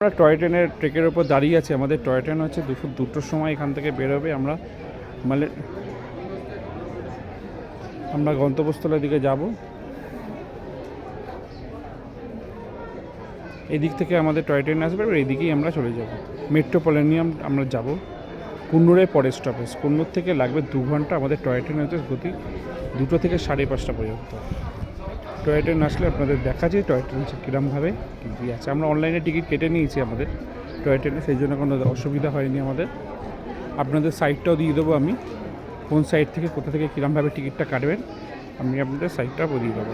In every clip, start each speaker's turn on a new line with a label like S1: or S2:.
S1: আমরা টয় ট্রেনের ট্রেকের ওপর দাঁড়িয়ে আছি। আমাদের টয় ট্রেন হচ্ছে দুপুর 2টোর সময় এখান থেকে বেরোবে। মানে আমরা গন্তব্যস্থলের দিকে যাব। এদিক থেকে আমাদের টয় ট্রেন আসবে, এবার এইদিকেই আমরা চলে যাব। মেট্রোপলিটন আমরা যাব কুন্নুরের পরের স্টপেজ। কুন্নুর থেকে লাগবে 2 ঘন্টা। আমাদের টয় ট্রেন হচ্ছে গতি 2টো থেকে 5:30 পর্যন্ত। টয় ট্রেন আসলে আপনাদের দেখা যায় টয় ট্রেন কীরকমভাবে কী আছে। আমরা অনলাইনে টিকিট কেটে নিয়েছি আমাদের টয় ট্রেনে, সেই জন্য কোনো অসুবিধা হয়নি আমাদের। আপনাদের সাইটটাও দিয়ে দেবো আমি, কোন সাইট থেকে কোথা থেকে কীরকমভাবে টিকিটটা কাটবেন আমি আপনাদের সাইটটাও দিয়ে দেবো।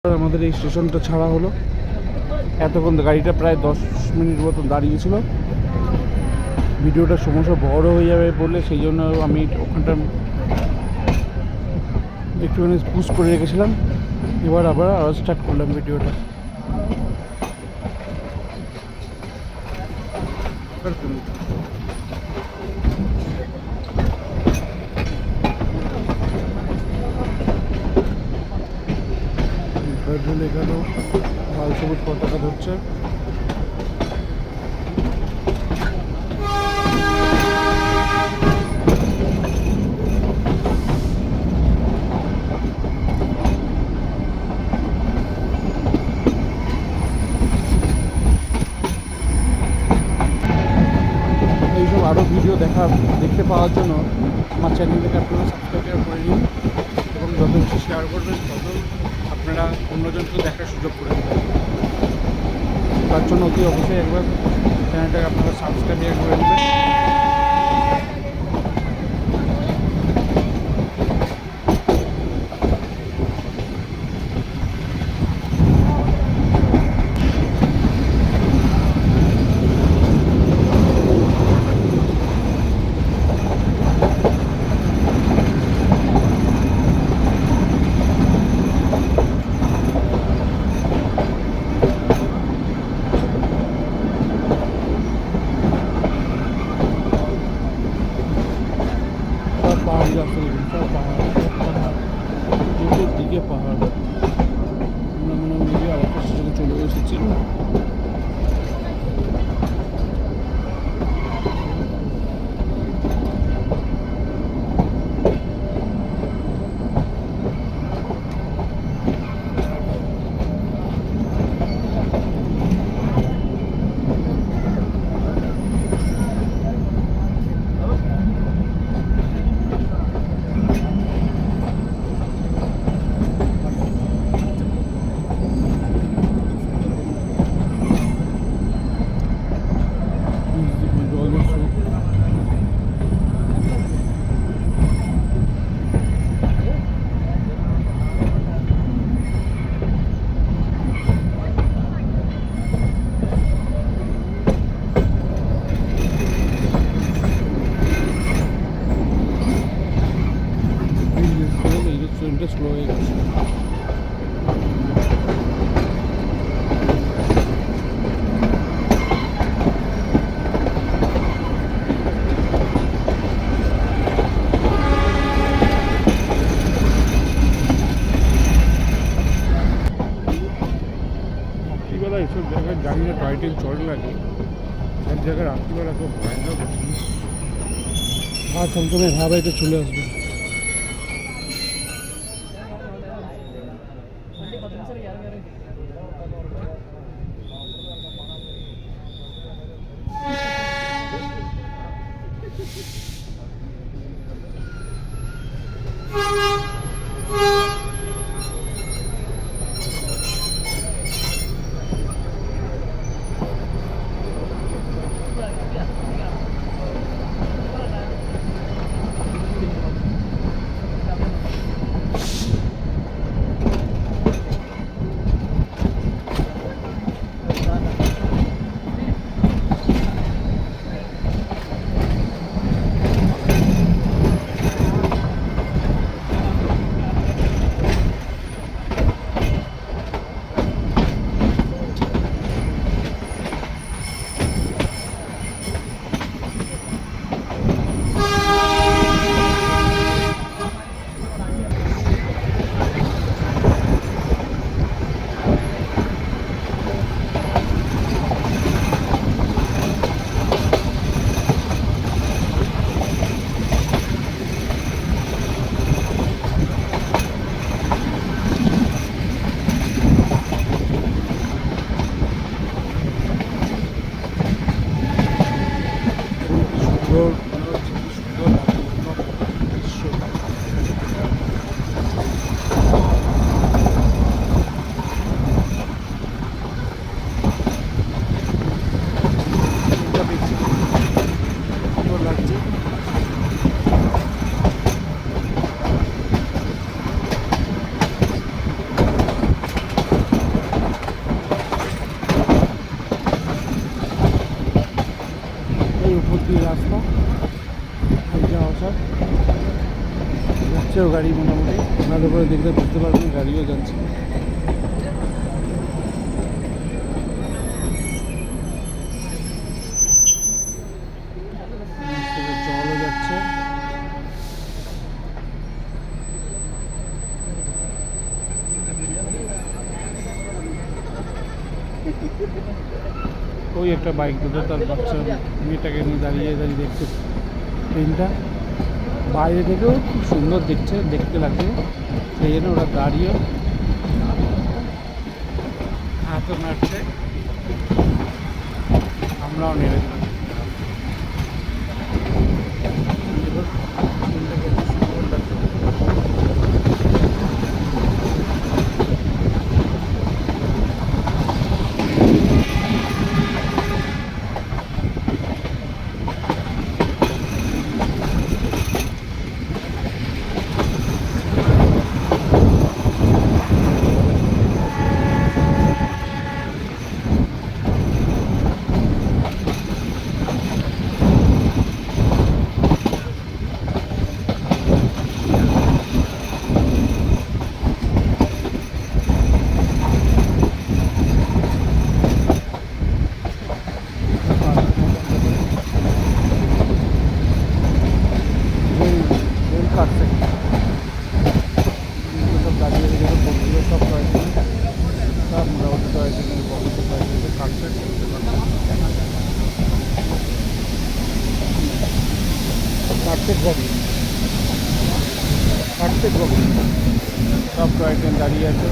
S1: আমাদের এই স্টেশনটা ছাড়া হলো। এতক্ষণ গাড়িটা প্রায় 10 মিনিট মতন দাঁড়িয়েছিল। ভিডিওটা সমস্যা বড় হয়ে যাবে বলে সেই জন্য আমি ওখানটা একটুখানি পুশ করে রেখেছিলাম। এবার আবার স্টার্ট করলাম ভিডিওটা। এখানেও লাল সবুজ পতাকা ধরছে। এইসব আরও ভিডিও দেখতে পাওয়ার জন্য আমার চ্যানেলটাকে আপনারা সাবস্ক্রাইব করে নিন এবং যত বেশি শেয়ার করবেন তত আপনারা অন্যজনকে দেখার সুযোগ করে দেবেন। তার জন্য অতি অবশ্যই একবার চ্যানেলটাকে আপনারা সাবস্ক্রাইব করে নেবেন। পাহাড়ি রাস্তা দেখুন, সব পাহাড়, দিকে পাহাড়। আমরা মনে হয় আর একটা স্টেশনে চলে এসেছি। ট্রেনটা স্লো হয়ে গেছে। রাত্রিবেলা এসব জায়গায় জানি না টয় ট্রেন চলে লাগে, সব জায়গায় রাত্রিবেলা খুব ভয়ানক আর চমচমে ভাব এটা চলে আসবে। মাটির রাস্তা, যাওয়া আসা যাচ্ছেও গাড়ি মোটামুটি ভালো করে দেখলে বুঝতে পারবেন, গাড়িও যাচ্ছে। জলও যাচ্ছে। ওই একটা বাইক দুটো তার বাচ্চা মেয়েটাকে নিয়ে দাঁড়িয়ে দাঁড়িয়ে দেখছে ট্রেনটা। বাইরে থেকেও খুব সুন্দর দেখতে লাগছে, সেই জন্য ওরা দাঁড়িয়ে হাতও নাড়ছে, আমরাও নেড়ে দিলাম। সব টয় ট্রেন দাঁড়িয়ে আছে।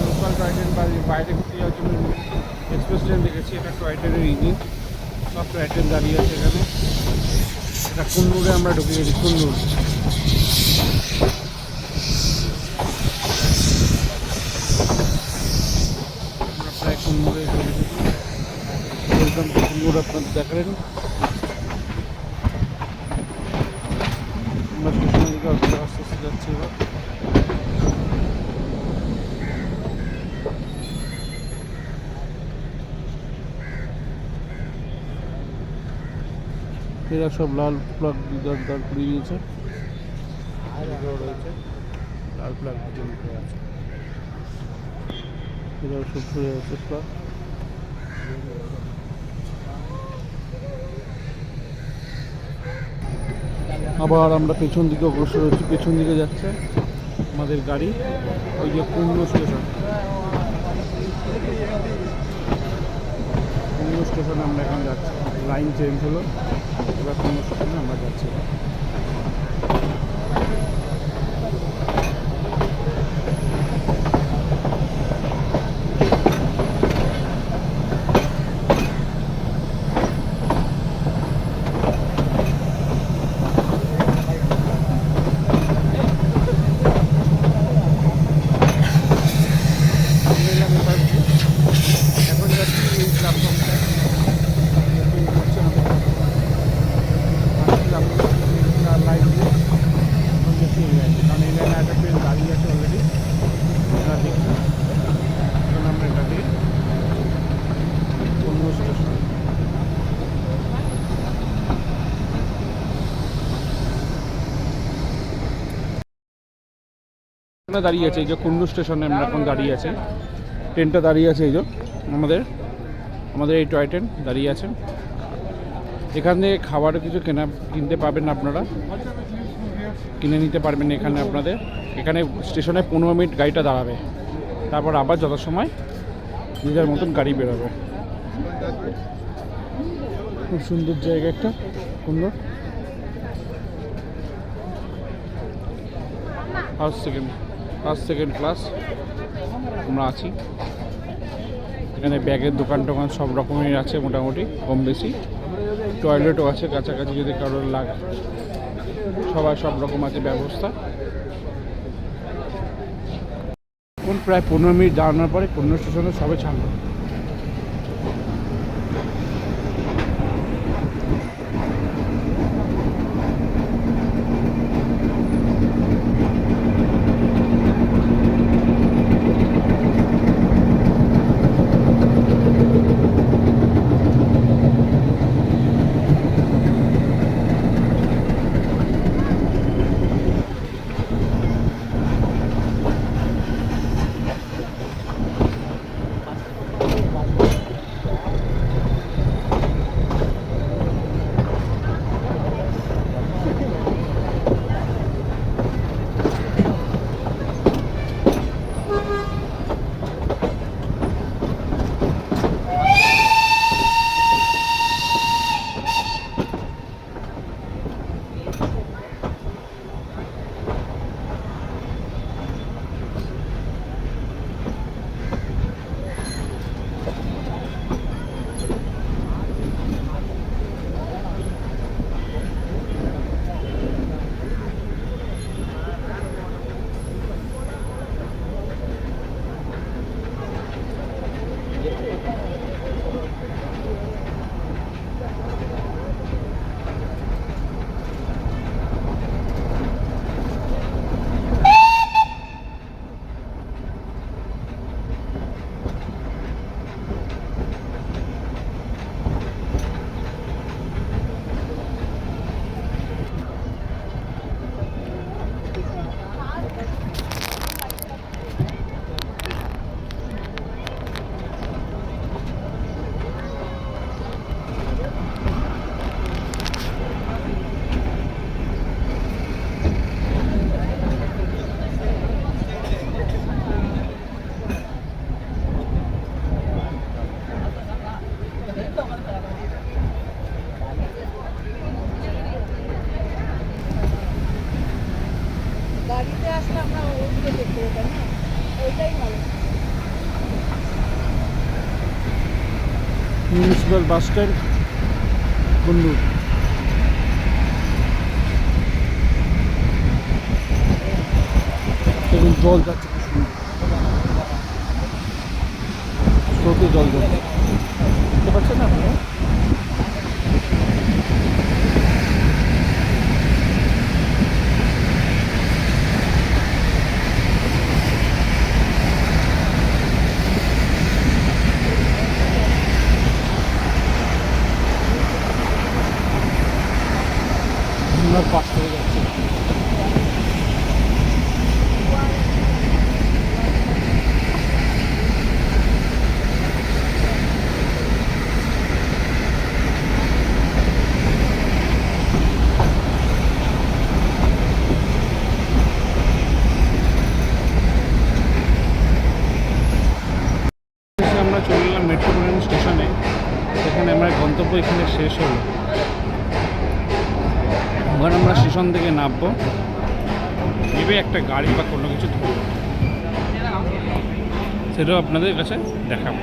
S1: লোকাল টয় ট্রেন বাইরে ঘুরতে যাওয়ার জন্য এক্সপ্রেস ট্রেন দেখেছি, এটা টয় ট্রেনের ইঞ্জিন। সব টয় ট্রেন দাঁড়িয়ে আছে এখানে। এটা কুন্নুরে আমরা ঢুকে গেছি, কুন্নুর। আমরা প্রায় কুন্নুরে ঢুকে গেছি। ওয়েলকাম টু কুন্নুর, আপনাদের দেখালেন। আমরা স্টেশনের দিকে আস্তে আস্তে যাচ্ছি এবার। এরা সব লাল প্লাগ দাঁড় করে দিয়েছে, রয়েছে লাল প্লাগ আছে, এরাও সব সরে আছে প্লাগ। আবার আমরা পেছন দিকে অগ্রসর হচ্ছি, পেছন দিকে যাচ্ছে আমাদের গাড়ি। ওই যে কুন্নু স্টেশন, কুন্নু স্টেশনে আমরা এখন যাচ্ছি। লাইন চেঞ্জ হলো, এবার কুন্নু স্টেশনে আমরা যাচ্ছি। এখন যাচ্ছি এই প্ল্যাটফর্মটায়, লাইন দিয়ে এখন যাচ্ছি এই লাইনে, কারণ এই লাইনে একটা ট্রেন দাঁড়িয়ে আছে অলরেডি, এটা দেখছি। এখন আমরা এটা দিয়ে অন্য স্টেশন। দাঁড়িয়ে আছে এই যে কুন্নু স্টেশনে আমরা এখন দাঁড়িয়ে আছি। ট্রেনটা দাঁড়িয়ে আছে এই যে আমাদের এই টয় ট্রেন দাঁড়িয়ে আছে। এখান থেকে খাবারও কিছু কিনতে পাবেন, আপনারা কিনে নিতে পারবেন এখানে। আপনাদের এখানে স্টেশনে 15 মিনিট গাড়িটা দাঁড়াবে, তারপর আবার যথাসময় নিজের মতন গাড়ি বেরোবে। খুব সুন্দর জায়গা একটা, সুন্দর। ফার্স্ট সেকেন্ড ক্লাস আমরা আছি। এখানে ব্যাগের দোকান টোকান সব রকমের আছে মোটামুটি, কম বেশি। টয়লেটও আছে কাছাকাছি যদি কারোর লাগে, সবার সব রকম আছে ব্যবস্থা। এখন প্রায় 15 মিনিট দাঁড়ানোর পরে কুন্নু স্টেশনে সবে ছাড়লো। Municipal bus stand Coonoor. এবং জল যাচ্ছে খুব সুন্দর, স্রোতে জল যাচ্ছে, বুঝতে পারছেন না আপনারা? আমরা পাশ করে যাচ্ছি। আমরা চলে এলাম মেট্রোপলিটন স্টেশনে। সেখানে আমার গন্তব্য এখানে শেষ হলো। ওখানে আমরা স্টেশন থেকে নামবো, নেবে একটা গাড়ি বা কোনো কিছু ধরবো, সেটাও আপনাদের কাছে দেখাবো।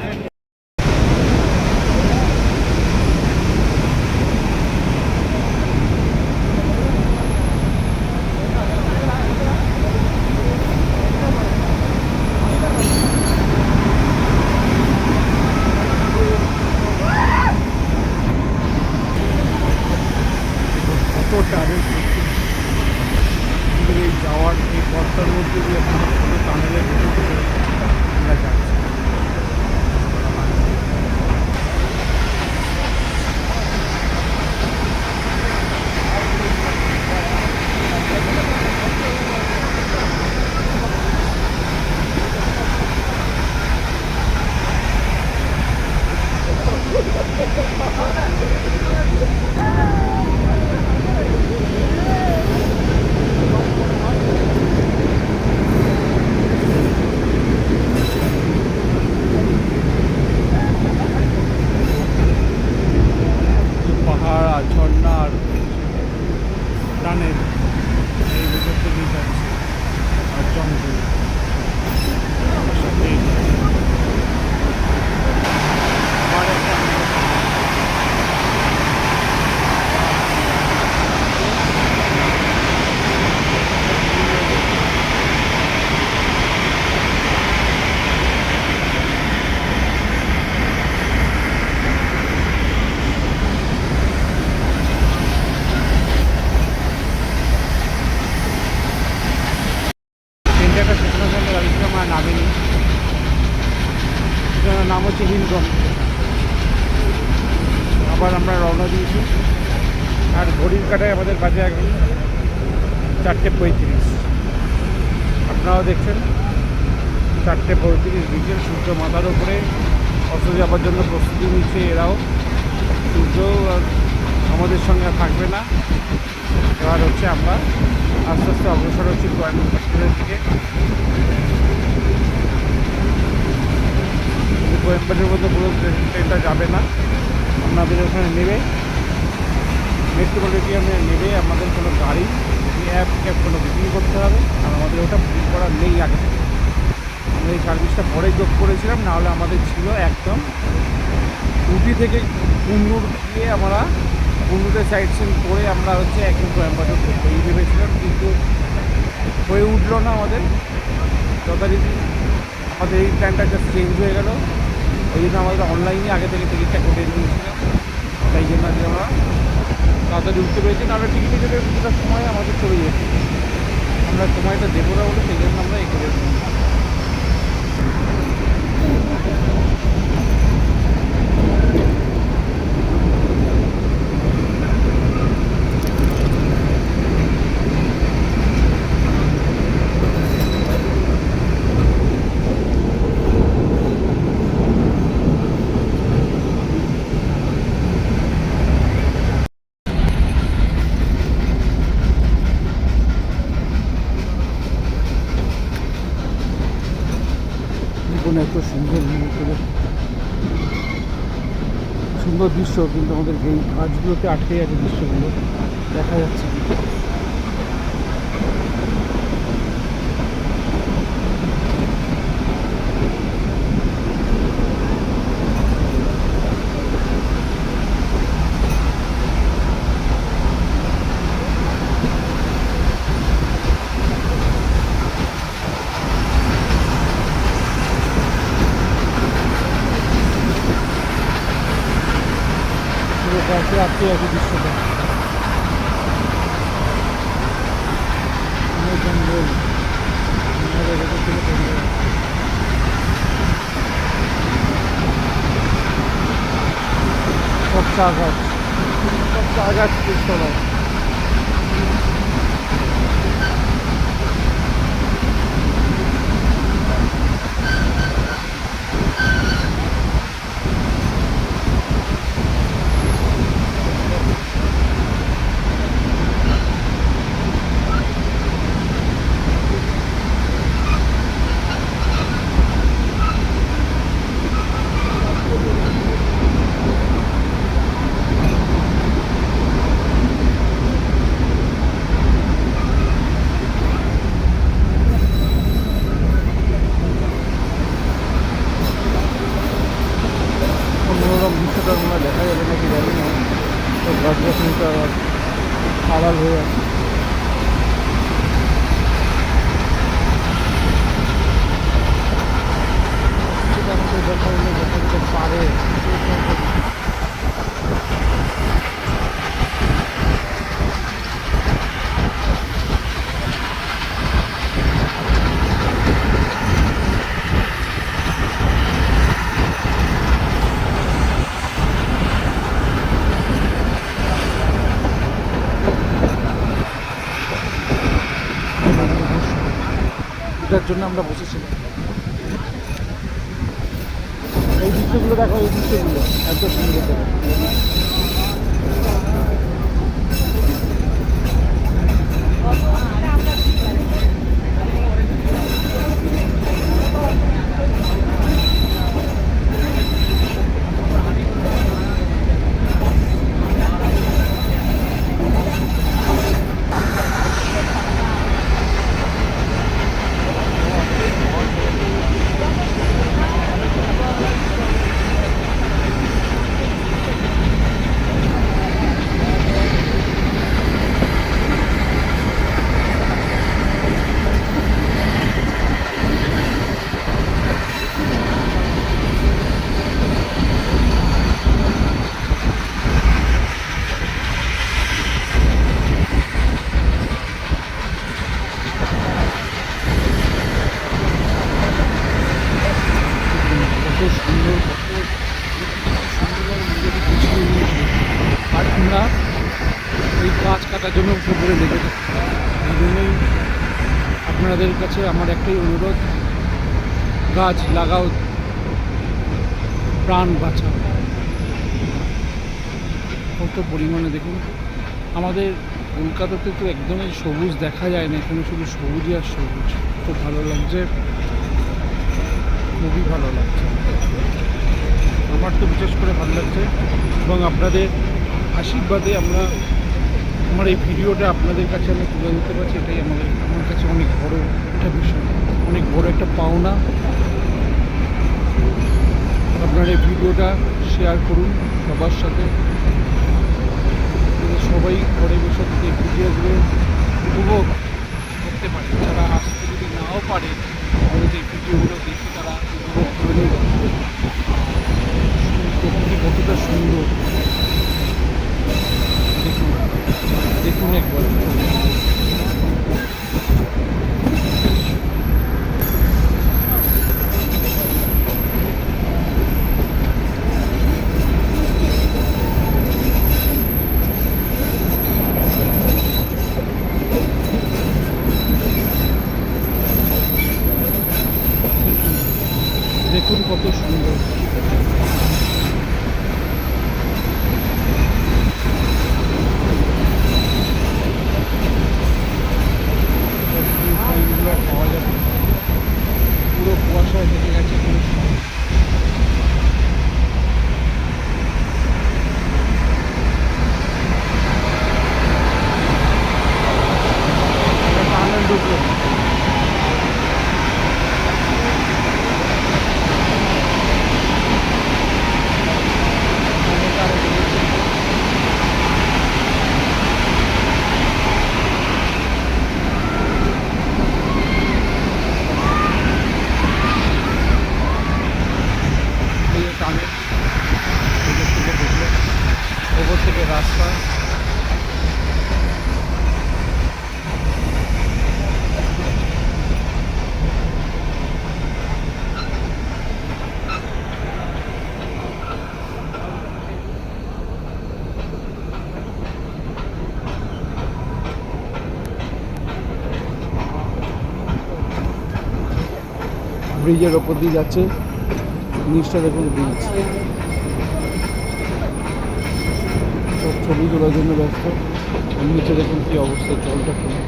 S1: এই যাওয়ার এই পথটার মধ্যে দিয়ে পুরো টানেলের ভিতরে আমরা যাচ্ছি। পাহাড় আর ঝর্ণা আর টানেল এই ভিতর থেকেই যাচ্ছে, আর জঙ্গল সাথে আবার একটা ট্রেনটা একটা স্টেশনের সামনে দাঁড়িয়েছিল, আমার নামেনি। স্টেশনের নাম হচ্ছে হিলগম। আবার আমরা রওনা দিয়েছি, আর ঘড়ির কাটায় আমাদের বাজে এখন 4:35। আপনারাও দেখছেন 4:35 বিকেল, সূর্য মাথার উপরে অস্ত যাবার জন্য প্রস্তুতি নিচ্ছে এরাও। সূর্য আমাদের সঙ্গে থাকবে না। এবার হচ্ছে আমরা আস্তে আস্তে অগ্রসর হচ্ছি কোয়েম্বাটুরের দিকে। কিন্তু কোয়েম্বাটুরের মধ্যে পুরো ট্রেনটা যাবে না, আপনাদের ওখানে নেবে মেট্রোপলিটনে নেবে আমাদের কোনো গাড়ি ক্যাব কোনো বুকিং করতে হবে, আর আমাদের ওটা বুকিং করা নেই আগে থেকে। আমরা এই সার্ভিসটা পরে যোগ করেছিলাম, নাহলে আমাদের ছিল একদম উটি থেকে কুন্নুর গিয়ে আমরা কুন্নুরে সাইড সিন করে আমরা হচ্ছে একদম কোয়েম্বাটুর করবো এই ভেবেছিলাম, কিন্তু হয়ে উঠলো না আমাদের যথারীতি। আমাদের এই প্ল্যানটা জাস্ট চেঞ্জ হয়ে গেল, ওই জন্য আমাদের অনলাইনে আগে থেকে টিকিটটা কেটে নিয়েছিলাম। তাই জন্য আজকে আমরা তাড়াতাড়ি উঠতে পেরেছি, নাহলে টিকিটে কেটে কিছুটা সময় আমাদের চলে যেত। আমরা সময়টা দেবো না বলে সেই জন্য আমরা এই করে নিই। এত সুন্দর সুন্দর দৃশ্য, কিন্তু আমাদের এই গাছগুলোতে আটকে আছে দৃশ্যগুলো দেখা যাচ্ছে।
S2: গাছে আটকে আছে দৃশ্যটা, জঙ্গল সব চা গাছ, সব চা গাছ তলায়। মনোরম দৃশ্যটা আমরা দেখা যাবে নাকি জানি না, তো গাছ গাছটা আড়াল হয়ে আছে। সেটা আমাদের দেখা হলে দেখা যেতে পারে। এটার জন্য আমরা বসেছিলাম। এই দৃশ্যগুলো দেখো, এই দৃশ্যগুলো এত সুন্দর দেখো। সুন্দর, আর আমরা এই গাছ কাটার জন্য উঠে পড়ে লেগেছি। এই জন্যই আপনাদের কাছে আমার একটাই অনুরোধ, গাছ লাগাও, প্রাণ বাঁচাও। কত পরিমাণে দেখুন, আমাদের কলকাতাতে তো একদমই সবুজ দেখা যায় না, এখানে শুধু সবুজই আর সবুজ। খুব ভালো লাগছে, খুবই ভালো লাগছে, আমার তো বিশেষ করে ভালো লাগছে। এবং আপনাদের আশীর্বাদে আমার এই ভিডিওটা আপনাদের কাছে আমি তুলে দিতে পারছি, এটাই আমার কাছে অনেক বড় একটা বিষয়, অনেক বড় একটা পাওনা। আপনার এই ভিডিওটা শেয়ার করুন সবার সাথে, সবাই ঘরে বসে থেকে ভিডিওগুলো উপভোগ করতে পারে। যারা আসতে যদি নাও পারে, আমাদের এই ভিডিওগুলো দেখে তারা উপভোগ করে নেবে প্রকৃতি কতটা সুন্দর। দেখুন, দেখুন একবার। দেখুন কত সুন্দর। থেকে রাস্তা। ব্রিজের ওপর দিয়ে যাচ্ছে, নিচটা দেখুন ব্রিজ। সব ছবি তোলার জন্য ব্যস্ত। নিচে দেখুন কি অবস্থা, জলটা কেমন।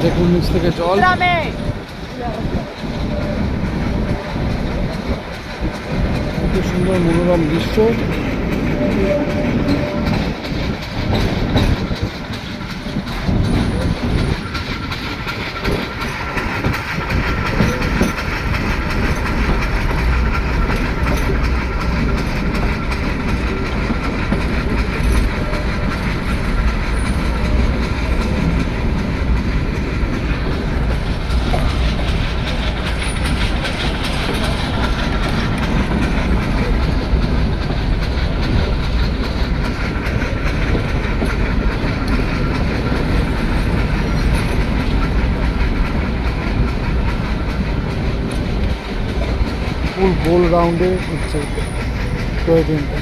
S2: দেখুন নিচ থেকে জল। কত সুন্দর মনোরম দৃশ্য। ফুল গোল রাউন্ডে হচ্ছে টয় ট্রেনটা।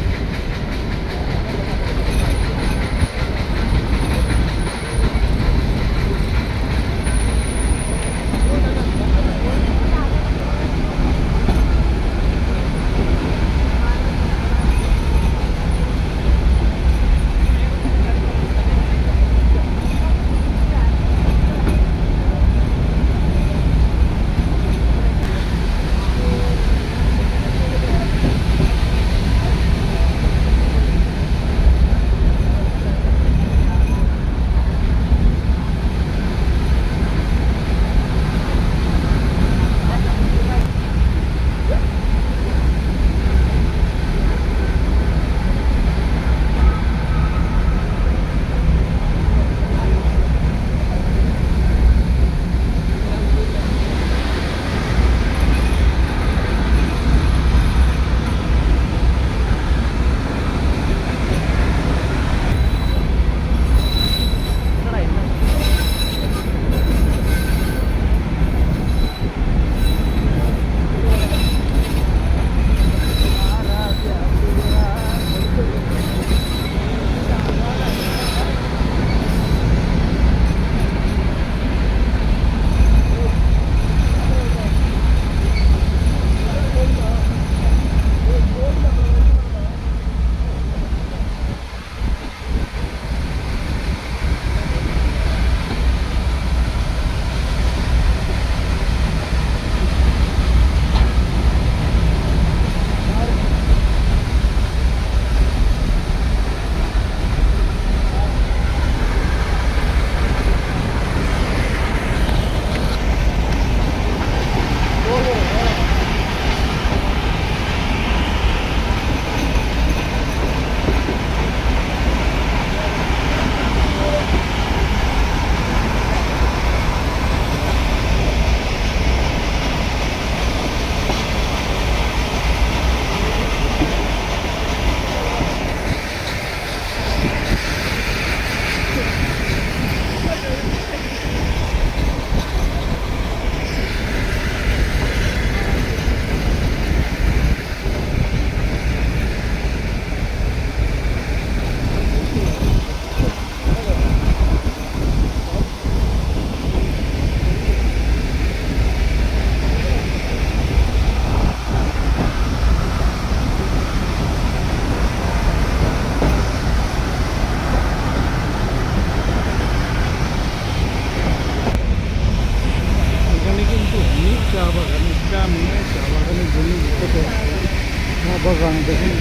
S2: বাগান দেখুন,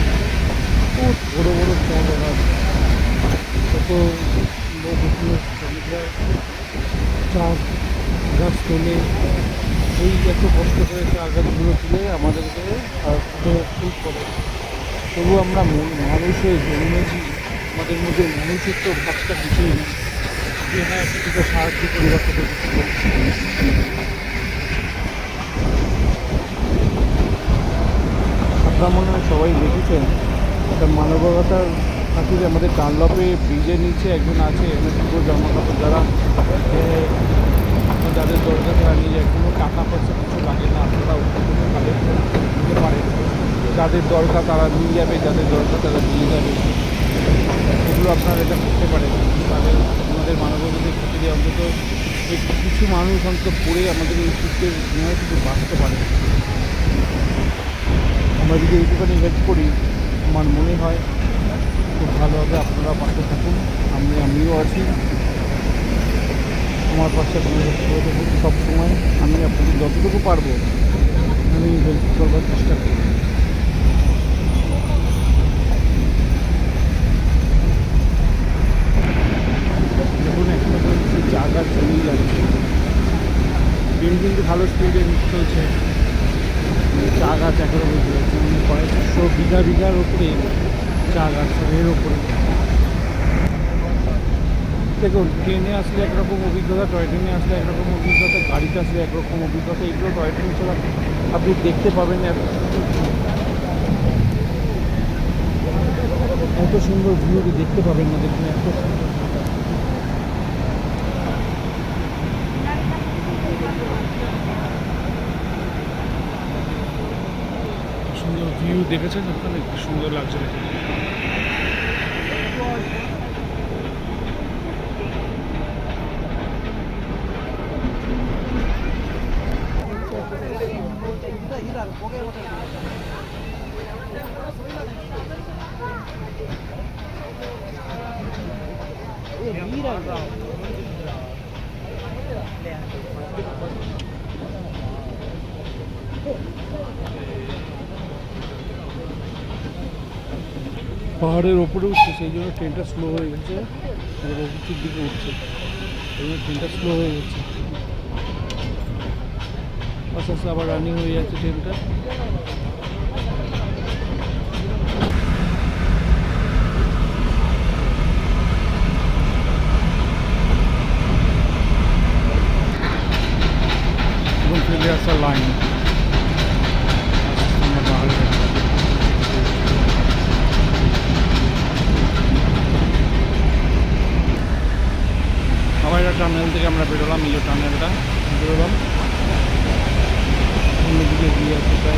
S2: খুব বড়ো বড়ো চা বাগান, কত শ্রমিকরা চা গাছ তোলে, এই এত কষ্ট করে চা গাছগুলো তুলে আমাদেরকে ফুল করে। তবু আমরা মানুষ হয়ে জন্মেছি, আমাদের মধ্যে মানুষের তো ভাবটা কিছুই নেই। ট্রেনে কিছুটা সাহায্য পরিবর্তন করতে। আপনার মনে হয় সবাই দেখেছেন একটা মানবতার খাতিরে আমাদের ডানলপে ব্রিজের নিচে একজন আছে পুরো জামা কাপড় যারা যাদের দরকার তারা নিয়ে যায়, কোনো টাকা পয়সা কিছু লাগে না, আপনারা ওখান থেকে কালেক্ট নিতে পারেন। যাদের দরকার তারা নিয়ে যাবে, যাদের দরকার তারা দিয়ে যাবে, এগুলো আপনারা এটা করতে পারেন। তাদের আমাদের মানবতাদের খাতিরে অন্তত কিছু মানুষ অন্তত পড়ে আমাদের এই সুস্থের কিছু বাঁচতে পারে। আমরা যদি এইটুখানি হেল্প করি আমার মনে হয় খুব ভালো হবে। আপনারা পাশে থাকুন, আমিও আছি, আমার পাশে আপনাদের দেখুন সবসময়। আমি আপনাদের যতটুকু পারবো আমি হেল্প করবার চেষ্টা করি। দেখুন একটা তো জায়গা চলেই যাচ্ছে, ট্রেন কিন্তু ভালো স্পিডে চলছে, চা গাছ এখনো বুঝতে পারছি, মানে কয়েকশো বিঘার ওপরে চা গাছ, এর ওপরে। দেখুন ট্রেনে আসলে একরকম অভিজ্ঞতা, টয় ট্রেনে আসলে একরকম অভিজ্ঞতা, গাড়িতে আসলে একরকম অভিজ্ঞতা। এগুলো টয় ট্রেন ছাড়া আপনি দেখতে পাবেন না, এত সুন্দর ভিউ দেখতে পাবেন না। দেখুন এত সুন্দর ভিউ দেখেছেন আপনারা, কি সুন্দর লাগছে দেখুন। পাহাড়ের ওপরে উঠছে, সেই জন্য ট্রেনটা স্লো হয়ে গেছে, উঁচুর দিকে উঠছে, সেই জন্য ট্রেনটা স্লো হয়ে গেছে। আস্তে আস্তে আবার রানিং হয়ে যাচ্ছে ট্রেনটা। এবং ফেলে আসা লাইন আবার একটা টানেল থেকে আমরা বেরোলাম, এই যে টানেলটা বেরোলাম, অন্যদিকে গিয়ে আসতে চাই।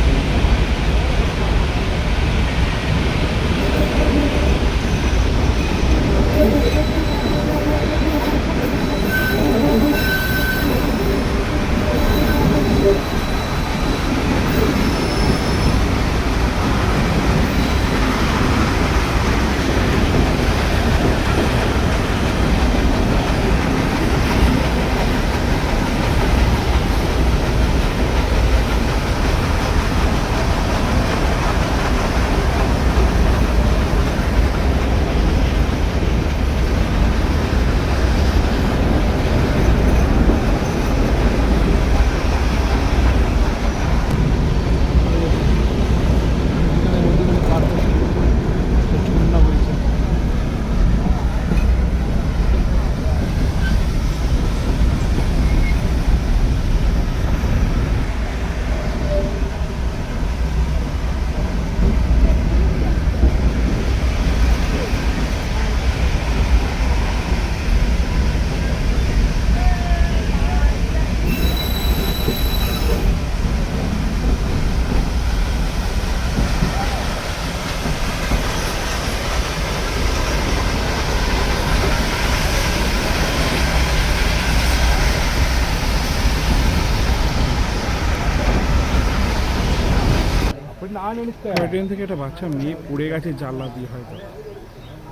S2: ট্রেন থেকে একটা বাচ্চা মেয়ে পড়ে গেছে জানলা দিয়ে, হয়তো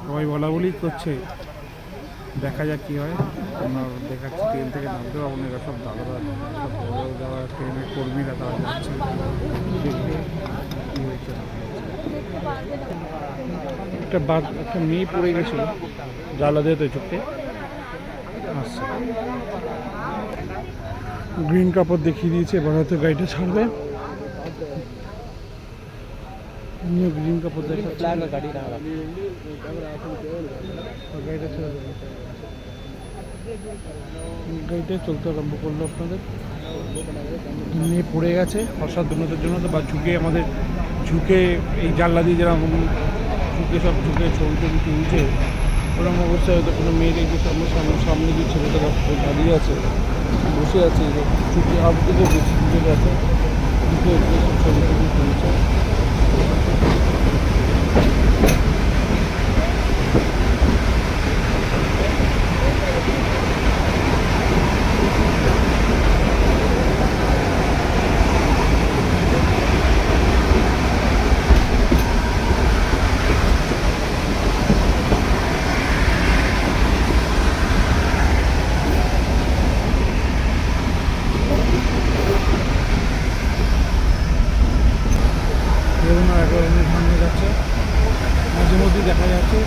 S2: সবাই বলা বলি করছে, দেখা যাক কী হয়। আমরা দেখাচ্ছি ট্রেন থেকে নামতে পারবো না, এরা সব দাদারা সব বড় যারা ট্রেনের কর্মীরা তারা যাচ্ছে দেখতে কী হয়েছে। একটা মেয়ে পড়ে গেছিলো জানলা দিয়ে, তো চোখে আসছে। গ্রিন কাপড় দেখিয়ে দিয়েছে, এবার হয়তো গাড়িটা ছাড়বে। গ্রিন কাপড় দেখাচ্ছে, গাড়িটা ছেড়ে দেবে। গাড়িটাই চলতে আরম্ভ করলো আপনাদের নিয়ে পড়ে গেছে অসাধ্যতার জন্য, তো বা ঝুঁকে এই জানলা দিয়ে যেরকম ঝুঁকে ছবি টবি তুলছে, ওরকম অবস্থায় হয়তো কোনো মেয়ের এই যে সামনে যে ছেলেটা দাঁড়িয়ে আছে বসে আছে, ঝুঁকে হাত থেকে বেশি ঝুঁকে গেছে, ঝুঁকে ছবি টবি তুলছে। ভাঙে যাচ্ছে, মাঝে মধ্যেই দেখা যাচ্ছে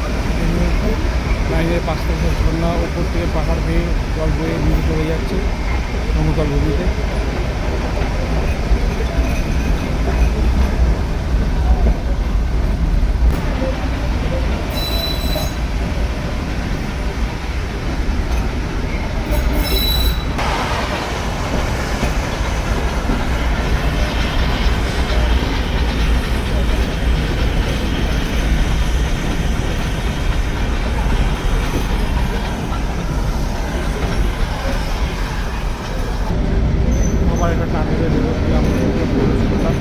S2: লাইনের পাশ থেকে ঝর্ণা ওপর থেকে পাহাড় বেয়ে জল বয়ে নিয়ে চলে যাচ্ছে সমতল ভূমিতে। আমার একটা টানেলে দেবো দিয়ে আমরা প্রবেশ করলাম।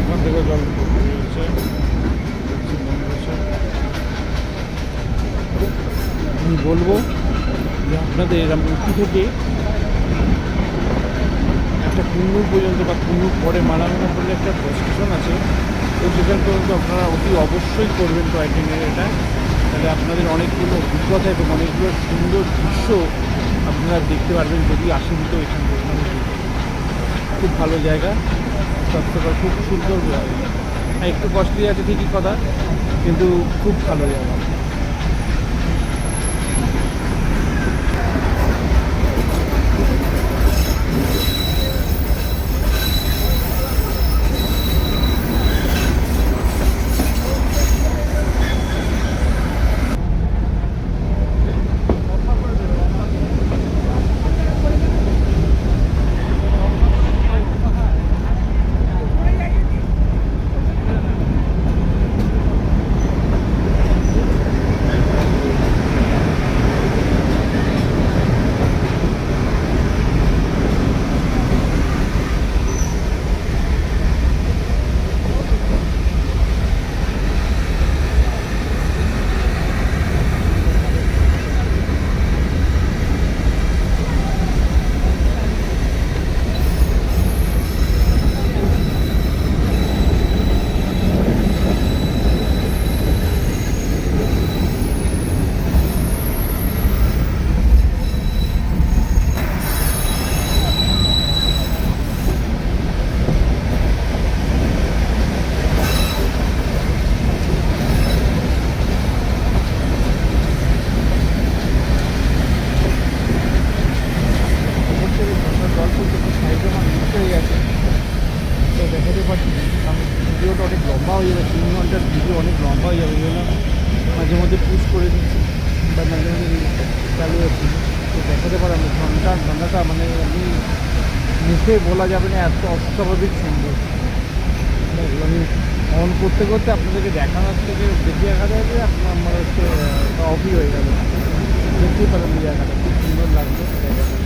S2: এখান থেকে জল বেরিয়েছে। আমি বলবো যে আপনাদের উঠি থেকে একটা কুন্নুর পর্যন্ত বা কুন্নুর পরে মানানো বলে একটা স্টেশন আছে, তো সেখান পর্যন্ত আপনারা অতি অবশ্যই করবেন টয় ট্রেনের এটা। তাহলে আপনাদের অনেকগুলো অভিজ্ঞতা এবং অনেকগুলো সুন্দর দৃশ্য আপনারা দেখতে পারবেন যদি আসেন তো এখান পর্যন্ত। খুব ভালো জায়গা, স্বাস্থ্যকর, খুব সুন্দর জায়গা। একটু কস্টলি আছে ঠিকই কথা, কিন্তু খুব ভালো জায়গা। ভিডিওটা অনেক লম্বা হয়ে যাবে, 3 ঘন্টার ভিডিও অনেক লম্বা হয়ে যাবে, এই জন্য মাঝে মধ্যে পুশ করে দিচ্ছি বা মাঝে মধ্যে চালু হচ্ছে। তো দেখাতে পারেন ঠান্ডাটা মানে আমি মুখে বলা যাবে না, এত অস্বাভাবিক সুন্দর। আমি অন করতে করতে আপনাদেরকে দেখানোর থেকে দেখে দেখা যায় যে আপনার আমার হচ্ছে অফই হয়ে গেল, দেখতেই পারেন এই জায়গাটা খুব সুন্দর লাগবে জায়গাটা।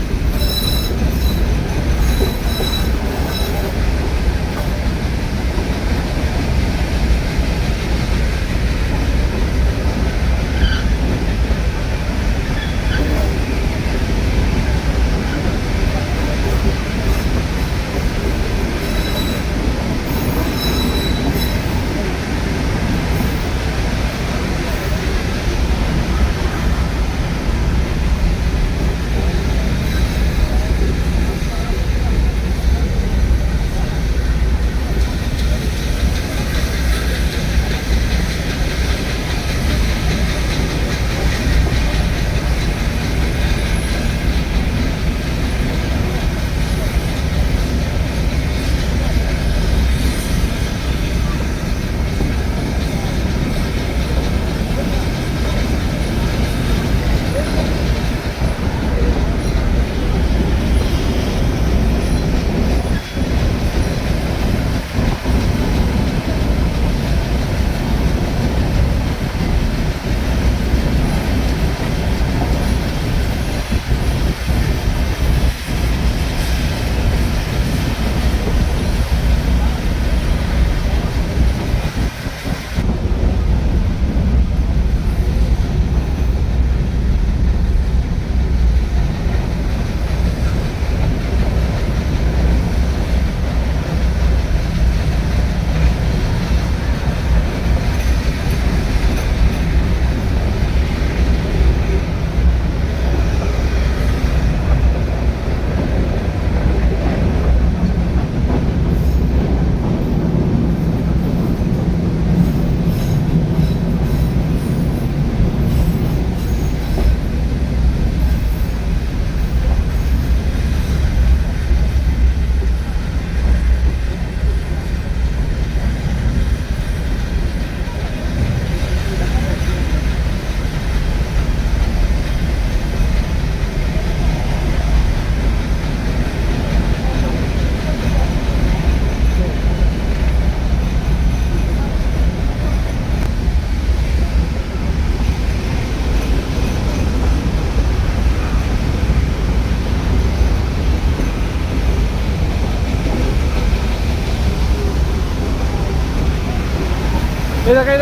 S2: এটাকে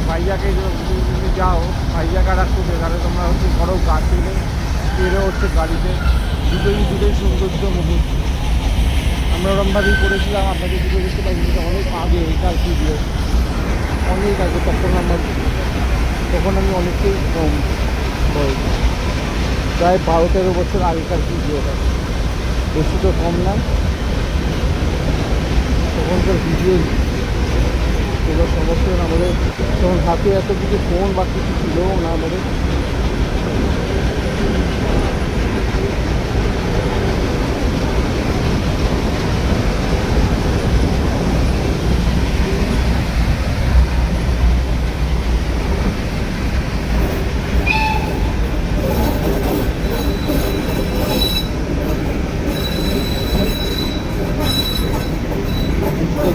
S2: ভাইয়াকে যদি যাও ভাইয়া কারাকপুর এখানে তোমরা হচ্ছে বড় গাছ থেকে পেরো হচ্ছে গাড়িতে দুটোই সৌন্দর্য মুহূর্ত। আমরা ওরমভাবেই করেছিলাম, আপনাদের ভিডিও দেখতে পাই কিন্তু অনেক আগে এটার ভিডিও অনেক আগে, তখন আমি অনেকটাই কম বয়স, প্রায় 12-13 বছর আগেকার ভিডিওটা, বেশি তো কম না। তখনকার ভিডিও এগুলো সমস্ত আমাদের তখন হাতে এত কিছু ফোন বা কিছু ছিল না আমাদের।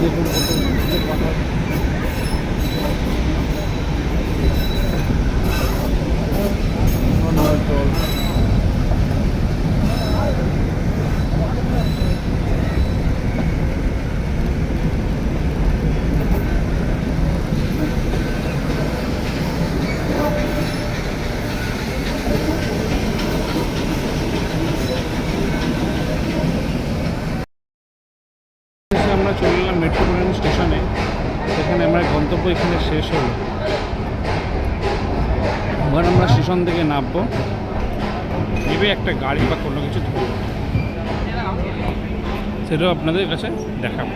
S2: দেখুন কথা জল আমরা চলে এলাম মেট্রোপলিটন স্টেশনে। এখানে আমার গন্তব্য এখানে শেষ হলো।
S1: এবার আমরা স্টেশন থেকে নামবো, নেবে একটা গাড়ি বা কোনো কিছু ধরবো, সেটাও আপনাদের কাছে দেখাবো।